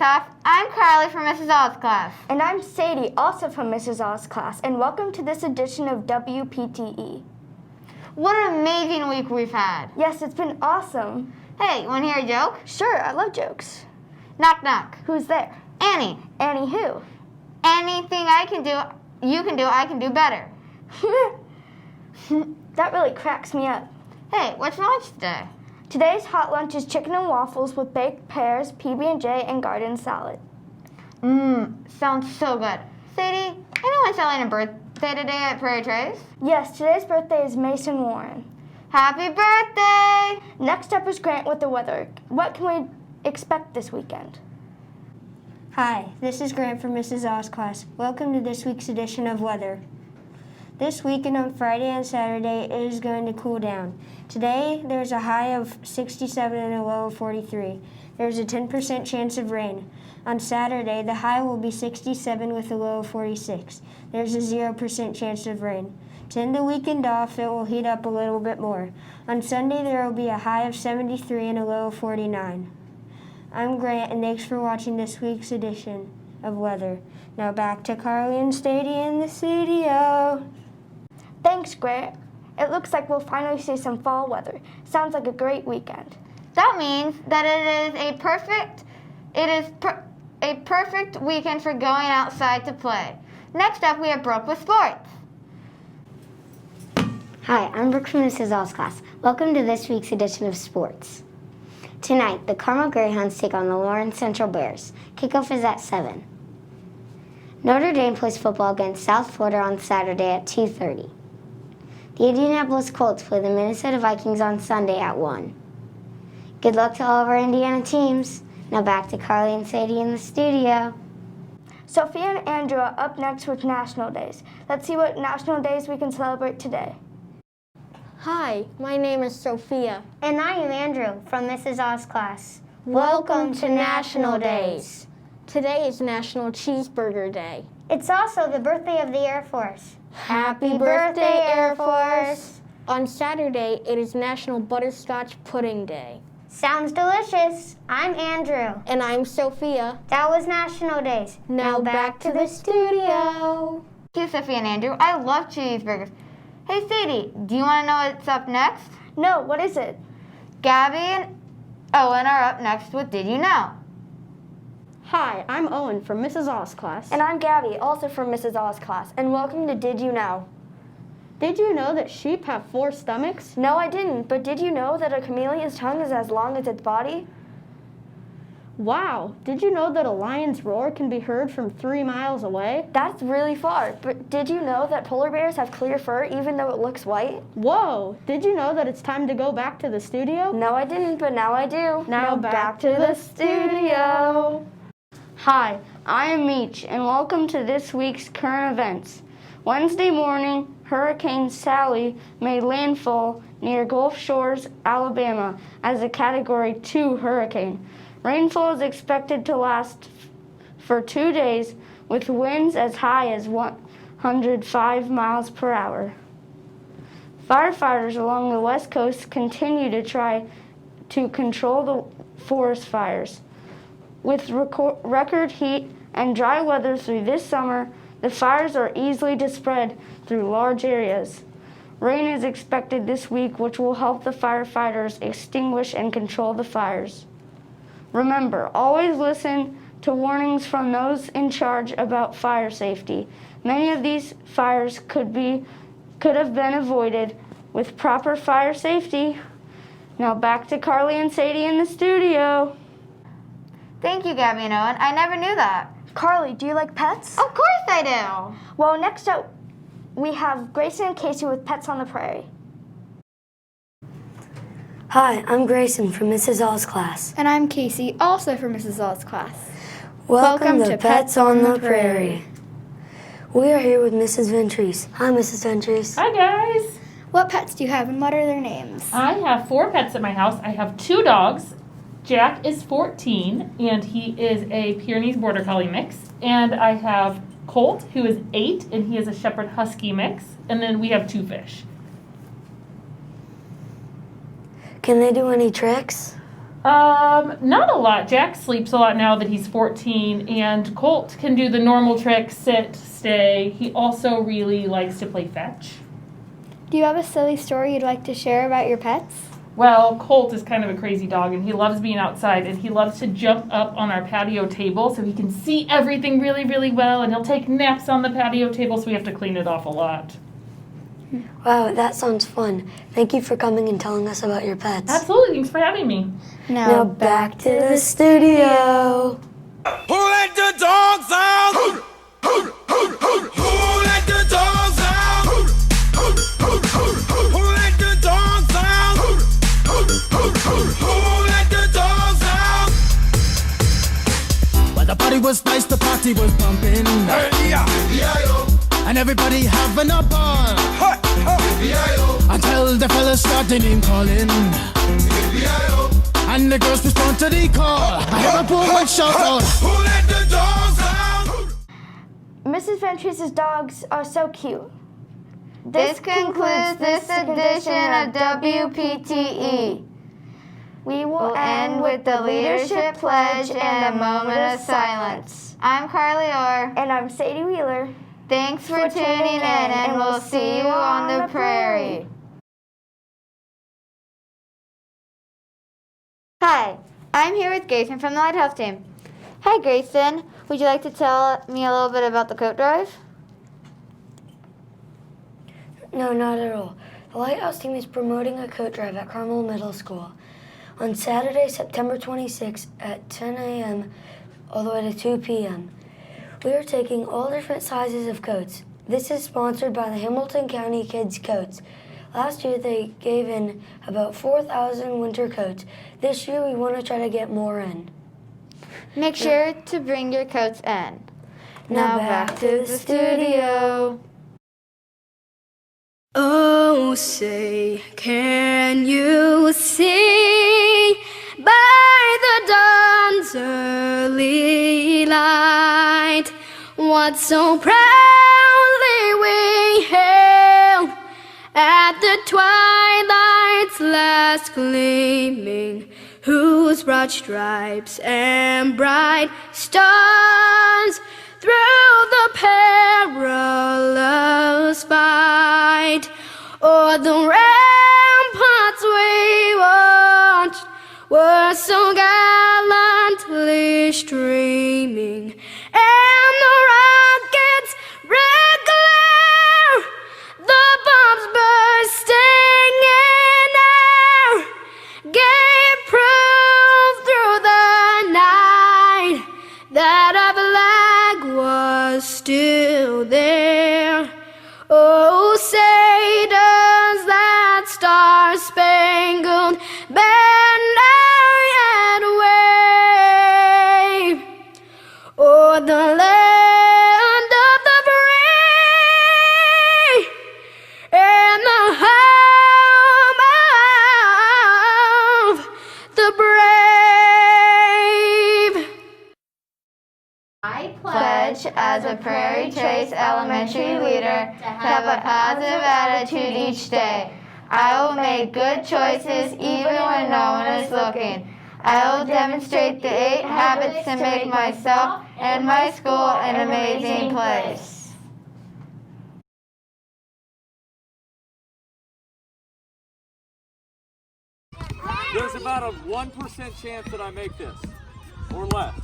class. I'm Carly from Mrs. Oz class. And I'm Sadie, also from Mrs. Oz class, and welcome to this edition of WPTE. What an amazing week we've had. Yes, it's been awesome. Hey, want to hear a joke? Sure, I love jokes. Knock, knock. Who's there? Annie. Annie who? Anything I can do, you can do, I can do better. That really cracks me up. Hey, what's lunch today? Today's hot lunch is chicken and waffles with baked pears, PB&J, and garden salad. Sounds so good. Sadie, anyone celebrating a birthday today at Prairie? Yes, today's birthday is Mason Warren. Happy birthday! Next up is Grant with the weather. What can we expect this weekend? Hi, this is Grant from Mrs. Oz class. Welcome to this week's edition of weather. This weekend on Friday and Saturday, it is going to cool down. Today, there's a high of 67 and a low of 43. There's a 10% chance of rain. On Saturday, the high will be 67 with a low of 46. There's a 0% chance of rain. To end the weekend off, it will heat up a little bit more. On Sunday, there will be a high of 73 and a low of 49. I'm Grant, and thanks for watching this week's edition of weather. Now back to Carly and Sadie in the studio. Thanks, Grant. It looks like we'll finally see some fall weather. Sounds like a great weekend. That means that it is a perfect weekend for going outside to play. Next up, we have Brooke with sports. Hi, I'm Brooke from Mrs. Oz class. Welcome to this week's edition of sports. Tonight, the Carmel Greyhounds take on the Lawrence Central Bears. Kickoff is at 7. Notre Dame plays football against South Florida on Saturday at 2:30. The Indianapolis Colts play the Minnesota Vikings on Sunday at 1. Good luck to all of our Indiana teams. Now back to Carly and Sadie in the studio. Sophia and Andrew are up next with National Days. Let's see what National Days we can celebrate today. Hi, my name is Sophia. And I am Andrew from Mrs. Oz class. Welcome to National Days. Today is National Cheeseburger Day. It's also the birthday of the Air Force. Happy birthday, Air Force! On Saturday, it is National Butterscotch Pudding Day. Sounds delicious. I'm Andrew. And I'm Sophia. That was National Days. Now back to the studio. Thank you, Sophia and Andrew. I love cheeseburgers. Hey, Sadie, do you want to know what's up next? No, what is it? Gabby and Owen are up next with Did You Know? Hi, I'm Owen from Mrs. Oz class. And I'm Gabby, also from Mrs. Oz class, and welcome to Did You Know? Did you know that sheep have 4 stomachs? No, I didn't, but did you know that a chameleon's tongue is as long as its body? Wow, did you know that a lion's roar can be heard from 3 miles away? That's really far, but did you know that polar bears have clear fur even though it looks white? Whoa, did you know that it's time to go back to the studio? No, I didn't, but now I do. Now back to the studio. Hi, I am Meech, and welcome to this week's current events. Wednesday morning, Hurricane Sally made landfall near Gulf Shores, Alabama, as a Category 2 hurricane. Rainfall is expected to last for 2 days, with winds as high as 105 miles per hour. Firefighters along the West Coast continue to try to control the forest fires. With record heat and dry weather through this summer, the fires are easily to spread through large areas. Rain is expected this week, which will help the firefighters extinguish and control the fires. Remember, always listen to warnings from those in charge about fire safety. Many of these fires could have been avoided with proper fire safety. Now back to Carly and Sadie in the studio. Thank you, Gabby and Owen. I never knew that. Carly, do you like pets? Of course I do. Well, next up, we have Grayson and Casey with Pets on the Prairie. Hi, I'm Grayson from Mrs. Oz class. And I'm Casey, also from Mrs. Oz class. Welcome to Pets on the Prairie. We are here with Mrs. Ventries. Hi, Mrs. Ventries. Hi, guys. What pets do you have and what are their names? I have 4 pets at my house. I have 2 dogs. Jack is 14, and he is a Pyrenees Border Collie mix. And I have Colt, who is 8, and he is a Shepherd Husky mix. And then we have 2 fish. Can they do any tricks? Not a lot. Jack sleeps a lot now that he's 14, and Colt can do the normal tricks, sit, stay. He also really likes to play fetch. Do you have a silly story you'd like to share about your pets? Well, Colt is kind of a crazy dog, and he loves being outside, and he loves to jump up on our patio table so he can see everything really, really well, and he'll take naps on the patio table, so we have to clean it off a lot. Wow, that sounds fun. Thank you for coming and telling us about your pets. Absolutely. Thanks for having me. Now back to the studio. Who let the dogs out? Who let the dogs out? Who let the dogs out? Who let the dogs out? Well, the party was nice, the party was pumping. Hey, yeah, and everybody having a ball. Until the fellas started name calling. And the girls respond to the call. I hear a woman shout out, who let the dogs out? Mrs. Ventrese's dogs are so cute. This concludes this edition of WPTE. We We'll end with the leadership pledge and a moment of silence. I'm Carly Orr. And I'm Sadie Wheeler. Thanks for tuning in, and we'll see you on the prairie. Hi, I'm here with Grayson from the Lighthouse team. Hi Grayson, would you like to tell me a little bit about the coat drive? No, not at all. The Lighthouse team is promoting a coat drive at Carmel Middle School on Saturday, September 26th at 10 a.m. all the way to 2 p.m. We are taking all different sizes of coats. This is sponsored by the Hamilton County Kids Coats. Last year they gave in about 4,000 winter coats. This year we want to try to get more in. Make sure to bring your coats in. Now back to the studio. Oh, say, can you see by the dawn's early light what so proudly we hailed at the twilight's last gleaming, whose broad stripes and bright stars through the perilous fight o'er the ramparts we watched were so gallantly streaming, and the rockets' red glare, the bombs bursting in air, gave proof through the night that our flag was still there. Oh, say does that star-spangled banner yet wave o'er the land of the free and the home of the brave. I pledge as a Prairie Trace Elementary leader to have a positive attitude each day. I will make good choices even when no one is looking. I will demonstrate the 8 habits to make myself and my school an amazing place. There's about a 1% chance that I make this, or less.